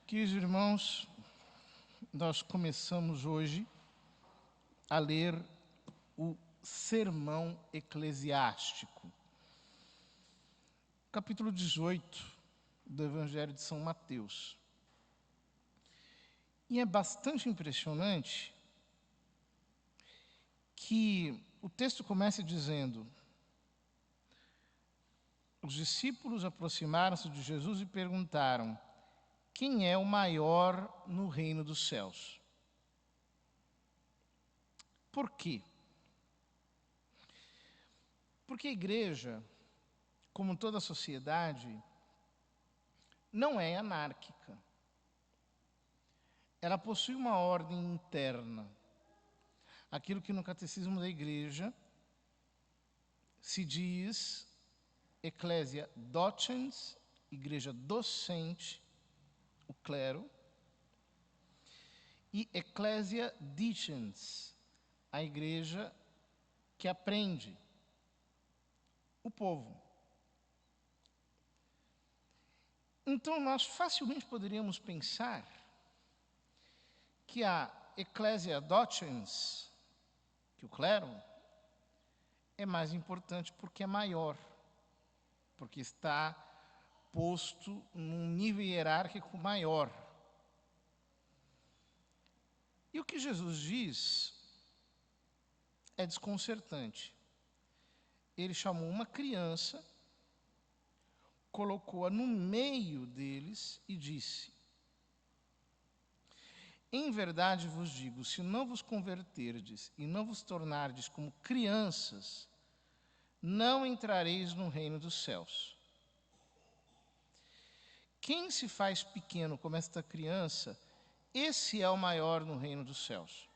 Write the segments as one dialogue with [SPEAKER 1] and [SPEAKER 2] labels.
[SPEAKER 1] Queridos irmãos, nós começamos hoje a ler o Sermão Eclesiástico, capítulo 18 do Evangelho de São Mateus. E é bastante impressionante que o texto começa dizendo: os discípulos aproximaram-se de Jesus e perguntaram: quem é o maior no reino dos céus? Por quê? Porque a igreja, como toda a sociedade, não é anárquica. Ela possui uma ordem interna. Aquilo que no catecismo da igreja se diz Ecclesia docens, igreja docente, o clero, e Ecclesia dicens, a igreja que aprende, o povo. Então, nós facilmente poderíamos pensar que a Ecclesia docens, que o clero, é mais importante porque é maior, porque está posto num nível hierárquico maior. E o que Jesus diz é desconcertante. Ele chamou uma criança, colocou-a no meio deles e disse: em verdade vos digo, se não vos converterdes e não vos tornardes como crianças, não entrareis no reino dos céus. Quem se faz pequeno como esta criança, esse é o maior no reino dos céus.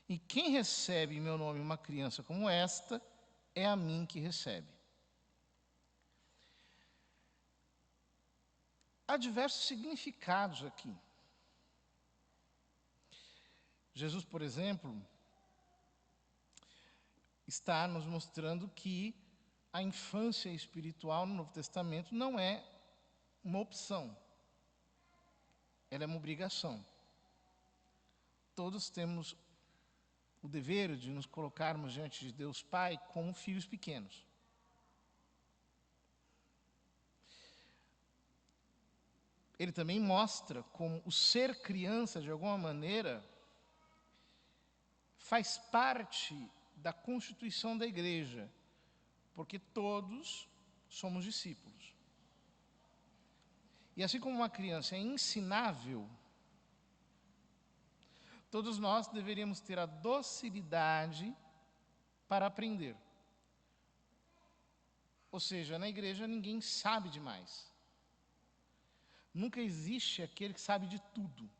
[SPEAKER 1] E quem recebe em meu nome uma criança como esta, é a mim que recebe. Há diversos significados aqui. Jesus, por exemplo, está nos mostrando que a infância espiritual no Novo Testamento não é uma opção, ela é uma obrigação. Todos temos o dever de nos colocarmos diante de Deus Pai como filhos pequenos. Ele também mostra como o ser criança, de alguma maneira, faz parte da constituição da igreja, porque todos somos discípulos. E assim como uma criança é ensinável, todos nós deveríamos ter a docilidade para aprender. Ou seja, na igreja ninguém sabe demais. Nunca existe aquele que sabe de tudo.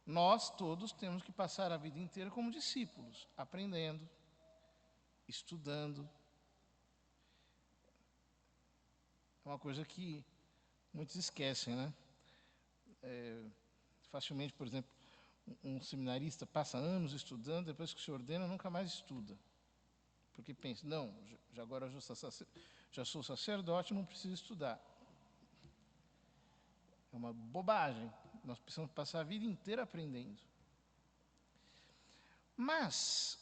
[SPEAKER 1] Nós todos temos que passar a vida inteira como discípulos, aprendendo, estudando. É uma coisa que muitos esquecem, né? Facilmente, por exemplo, um seminarista passa anos estudando, depois que se ordena, nunca mais estuda. Porque pensa, não, agora eu já sou sacerdote, não preciso estudar. É uma bobagem. Nós precisamos passar a vida inteira aprendendo. Mas,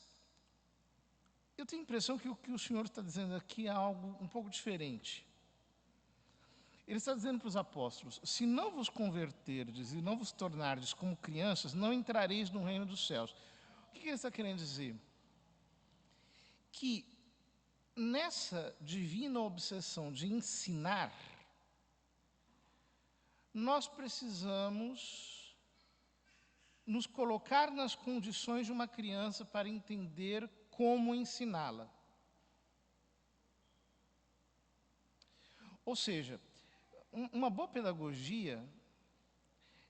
[SPEAKER 1] eu tenho a impressão que o que o Senhor está dizendo aqui é algo um pouco diferente. Ele está dizendo para os apóstolos: se não vos converterdes e não vos tornardes como crianças, não entrareis no reino dos céus. O que ele está querendo dizer? Que nessa divina obsessão de ensinar, nós precisamos nos colocar nas condições de uma criança para entender como ensiná-la. Ou seja, uma boa pedagogia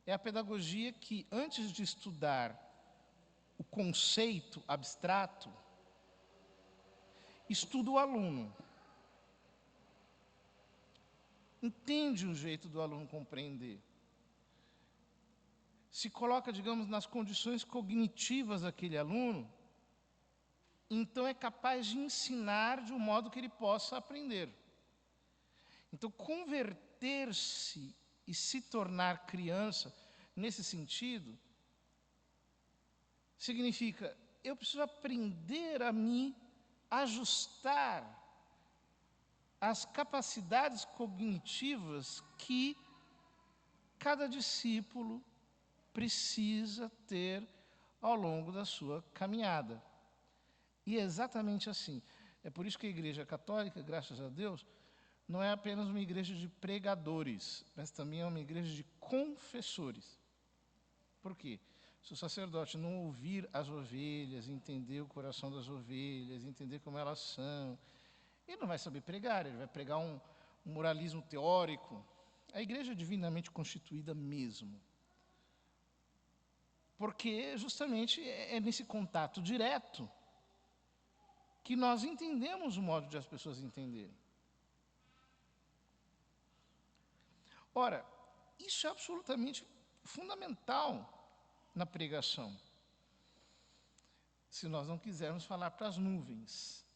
[SPEAKER 1] é a pedagogia que, antes de estudar o conceito abstrato, estuda o aluno. Entende o jeito do aluno compreender. Se coloca, digamos, nas condições cognitivas daquele aluno, então é capaz de ensinar de um modo que ele possa aprender. Então, converter-se E se tornar criança, nesse sentido, significa eu preciso aprender a me ajustar às capacidades cognitivas que cada discípulo precisa ter ao longo da sua caminhada. E é exatamente assim. É por isso que a Igreja Católica, graças a Deus, não é apenas uma igreja de pregadores, mas também é uma igreja de confessores. Por quê? Se o sacerdote não ouvir as ovelhas, entender o coração das ovelhas, entender como elas são, ele não vai saber pregar, ele vai pregar um moralismo teórico. A igreja é divinamente constituída mesmo. Porque justamente é nesse contato direto que nós entendemos o modo de as pessoas entenderem. Ora, isso é absolutamente fundamental na pregação. Se nós não quisermos falar para as nuvens.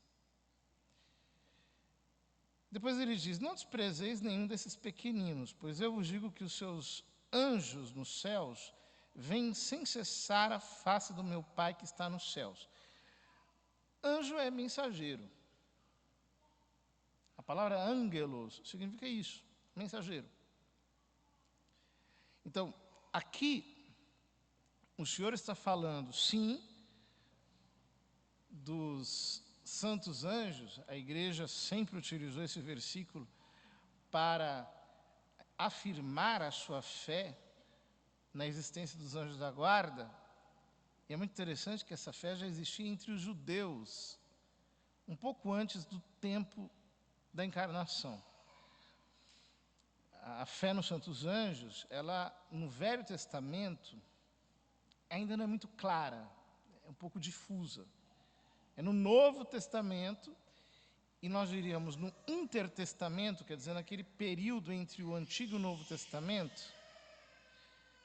[SPEAKER 1] Depois ele diz, não desprezeis nenhum desses pequeninos, pois eu vos digo que os seus anjos nos céus veem sem cessar a face do meu Pai que está nos céus. Anjo é mensageiro. A palavra angelos significa isso, mensageiro. Então, aqui, o Senhor está falando, sim, dos santos anjos. A igreja sempre utilizou esse versículo para afirmar a sua fé na existência dos anjos da guarda. E é muito interessante que essa fé já existia entre os judeus, um pouco antes do tempo da encarnação. A fé nos santos anjos, ela, no Velho Testamento, ainda não é muito clara, é um pouco difusa. É no Novo Testamento, e nós diríamos no intertestamento, quer dizer, naquele período entre o Antigo e o Novo Testamento,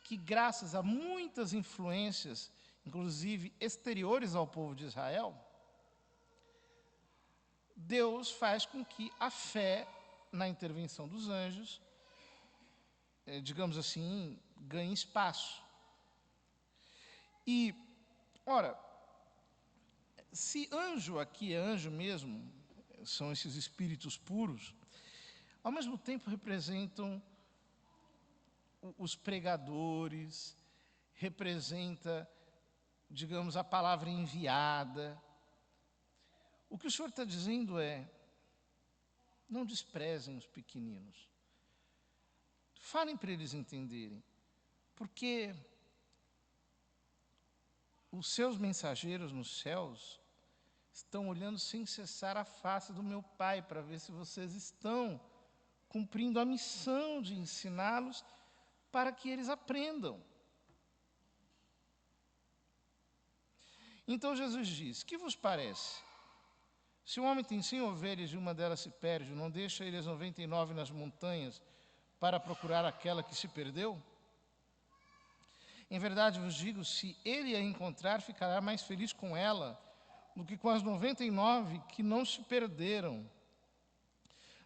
[SPEAKER 1] que graças a muitas influências, inclusive exteriores ao povo de Israel, Deus faz com que a fé na intervenção dos anjos, digamos assim, ganhe espaço. E, ora, se anjo aqui é anjo mesmo, são esses espíritos puros, ao mesmo tempo representam os pregadores, representa, digamos, a palavra enviada. O que o Senhor está dizendo é, não desprezem os pequeninos. Falem para eles entenderem, porque os seus mensageiros nos céus estão olhando sem cessar a face do meu Pai para ver se vocês estão cumprindo a missão de ensiná-los para que eles aprendam. Então Jesus diz, que vos parece? Se um homem tem 100 ovelhas e uma delas se perde, não deixa ele as 99 nas montanhas para procurar aquela que se perdeu? Em verdade vos digo, se ele a encontrar, ficará mais feliz com ela do que com as 99 que não se perderam.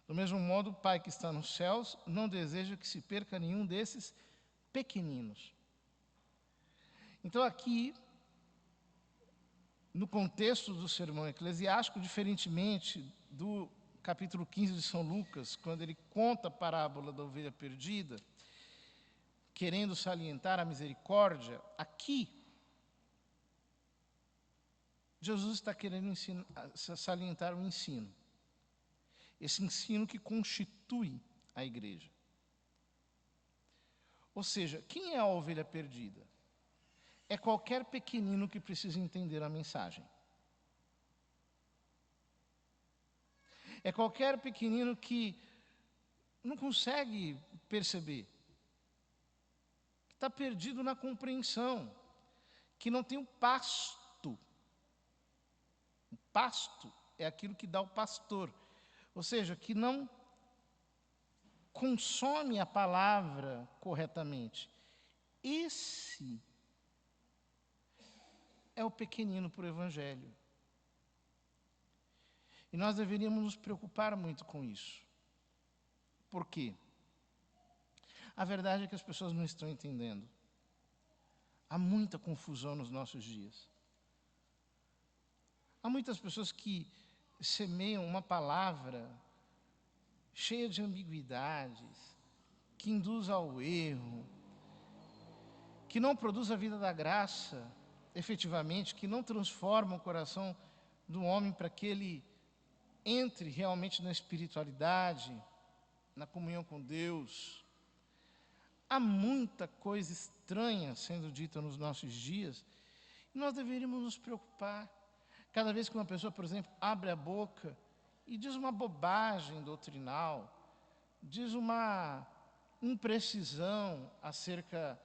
[SPEAKER 1] Do mesmo modo, o Pai que está nos céus não deseja que se perca nenhum desses pequeninos. Então aqui, no contexto do sermão eclesiástico, diferentemente do capítulo 15 de São Lucas, quando ele conta a parábola da ovelha perdida, querendo salientar a misericórdia, aqui, Jesus está querendo salientar um ensino. Esse ensino que constitui a igreja. Ou seja, quem é a ovelha perdida? É qualquer pequenino que precisa entender a mensagem. É qualquer pequenino que não consegue perceber, que está perdido na compreensão, que não tem o pasto. O pasto é aquilo que dá o pastor, ou seja, que não consome a palavra corretamente. Esse é o pequenino para o Evangelho. E nós deveríamos nos preocupar muito com isso. Por quê? A verdade é que as pessoas não estão entendendo. Há muita confusão nos nossos dias. Há muitas pessoas que semeiam uma palavra cheia de ambiguidades, que induz ao erro, que não produz a vida da graça, efetivamente, que não transforma o coração do homem para que ele entre realmente na espiritualidade, na comunhão com Deus. Há muita coisa estranha sendo dita nos nossos dias, e nós deveríamos nos preocupar. Cada vez que uma pessoa, por exemplo, abre a boca e diz uma bobagem doutrinal, diz uma imprecisão acerca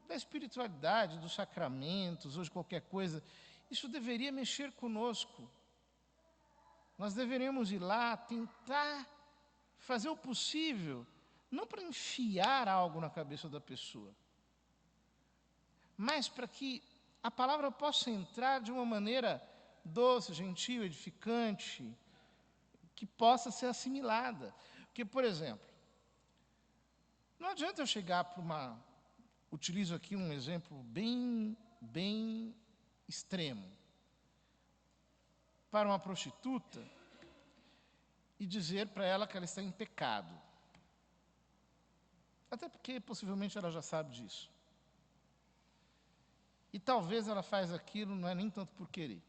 [SPEAKER 1] da espiritualidade, dos sacramentos, ou de qualquer coisa, isso deveria mexer conosco. Nós deveríamos ir lá tentar fazer o possível, não para enfiar algo na cabeça da pessoa, mas para que a palavra possa entrar de uma maneira doce, gentil, edificante, que possa ser assimilada. Porque, por exemplo, não adianta eu chegar para uma... Utilizo aqui um exemplo bem extremo. Para uma prostituta e dizer para ela que ela está em pecado. Até porque, possivelmente, ela já sabe disso. E talvez ela faz aquilo, não é nem tanto por querer.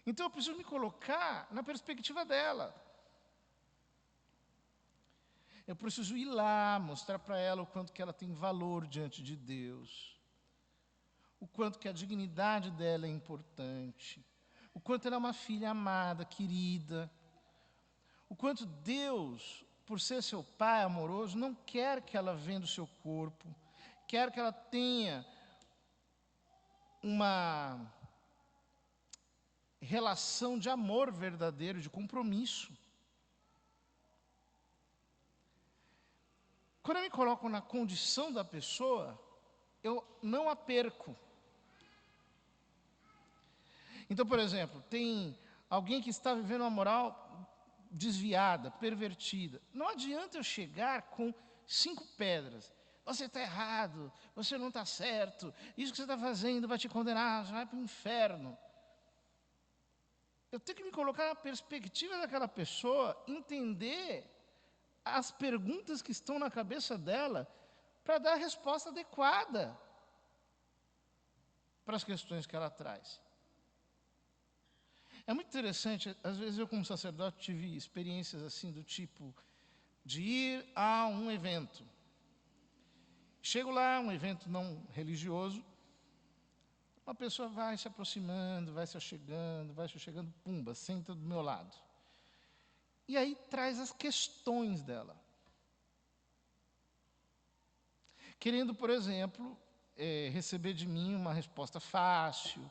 [SPEAKER 1] Então eu preciso me colocar na perspectiva dela. Eu preciso ir lá, mostrar para ela o quanto que ela tem valor diante de Deus, o quanto que a dignidade dela é importante, o quanto ela é uma filha amada, querida, o quanto Deus, por ser seu Pai amoroso, não quer que ela venda o seu corpo, quer que ela tenha uma relação de amor verdadeiro, de compromisso. Quando eu me coloco na condição da pessoa, eu não a perco. Então, por exemplo, tem alguém que está vivendo uma moral desviada, pervertida. Não adianta eu chegar com 5 pedras. Você está errado, você não está certo, isso que você está fazendo vai te condenar, você vai para o inferno. Eu tenho que me colocar na perspectiva daquela pessoa, entender as perguntas que estão na cabeça dela, para dar a resposta adequada para as questões que ela traz. É muito interessante, às vezes eu como sacerdote tive experiências assim do tipo de ir a um evento. Chego lá, um evento não religioso, uma pessoa vai se aproximando, vai se achegando, pumba, senta do meu lado. E aí traz as questões dela. Querendo, por exemplo, receber de mim uma resposta fácil,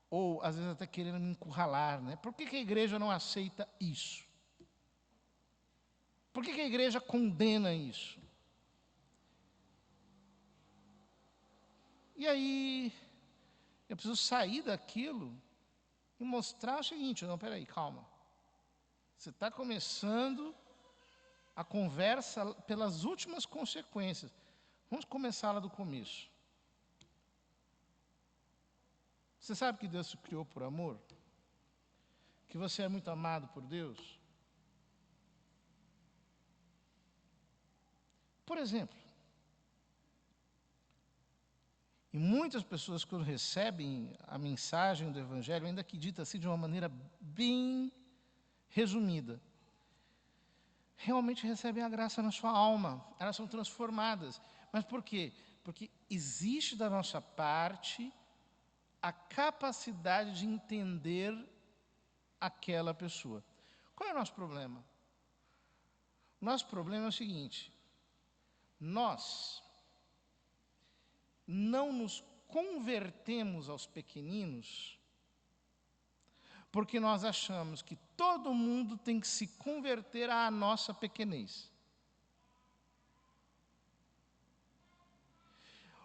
[SPEAKER 1] ou às vezes até querendo me encurralar, né? Por que a igreja não aceita isso? Por que a igreja condena isso? E aí, eu preciso sair daquilo e mostrar o seguinte: não, peraí, calma. Você está começando a conversa pelas últimas consequências. Vamos começar lá do começo. Você sabe que Deus te criou por amor? Que você é muito amado por Deus? Por exemplo, e muitas pessoas, quando recebem a mensagem do Evangelho, ainda que dita assim de uma maneira bem resumida, realmente recebem a graça na sua alma, elas são transformadas. Mas por quê? Porque existe da nossa parte a capacidade de entender aquela pessoa. Qual é o nosso problema? O nosso problema é o seguinte: nós não nos convertemos aos pequeninos porque nós achamos que todo mundo tem que se converter à nossa pequenez.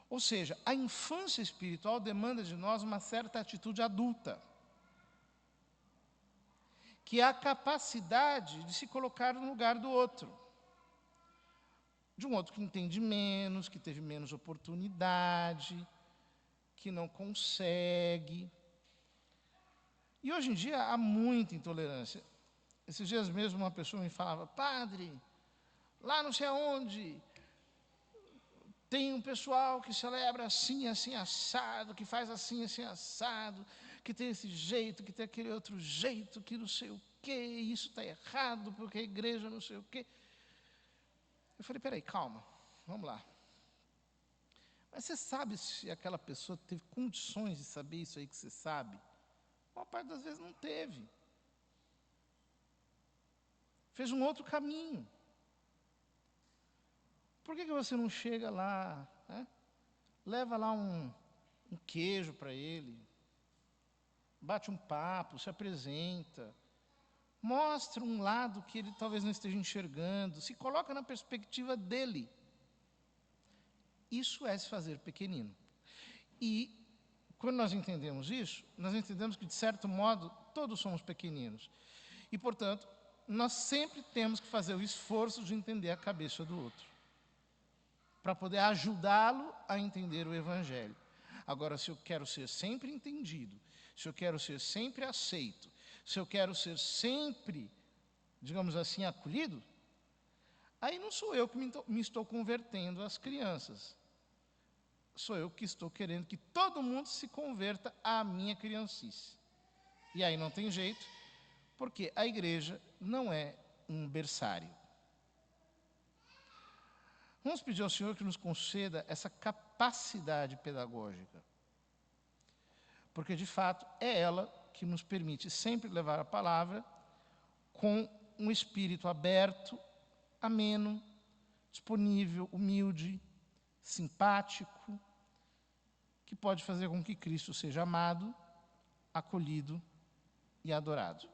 [SPEAKER 1] Ou seja, a infância espiritual demanda de nós uma certa atitude adulta, que é a capacidade de se colocar no lugar do outro. De um outro que entende menos, que teve menos oportunidade, que não consegue. E hoje em dia há muita intolerância. Esses dias mesmo uma pessoa me falava: padre, lá não sei aonde, tem um pessoal que celebra assim, assim, assado, que faz assim, assim, assado, que tem esse jeito, que tem aquele outro jeito, que não sei o quê, e isso está errado, porque a igreja não sei o quê. Eu falei: peraí, calma, vamos lá. Mas você sabe se aquela pessoa teve condições de saber isso aí que você sabe? A maior parte das vezes não teve. Fez um outro caminho. Por que você não chega lá, né? Leva lá um queijo para ele, bate um papo, se apresenta, mostra um lado que ele talvez não esteja enxergando, se coloca na perspectiva dele. Isso é se fazer pequenino. E, quando nós entendemos isso, nós entendemos que, de certo modo, todos somos pequeninos. E, portanto, nós sempre temos que fazer o esforço de entender a cabeça do outro, para poder ajudá-lo a entender o Evangelho. Agora, se eu quero ser sempre entendido, se eu quero ser sempre aceito, se eu quero ser sempre, digamos assim, acolhido, aí não sou eu que me estou convertendo às crianças. Sou eu que estou querendo que todo mundo se converta à minha criancice. E aí não tem jeito, porque a igreja não é um berçário. Vamos pedir ao Senhor que nos conceda essa capacidade pedagógica, porque, de fato, é ela que nos permite sempre levar a palavra com um espírito aberto, ameno, disponível, humilde, simpático, que pode fazer com que Cristo seja amado, acolhido e adorado.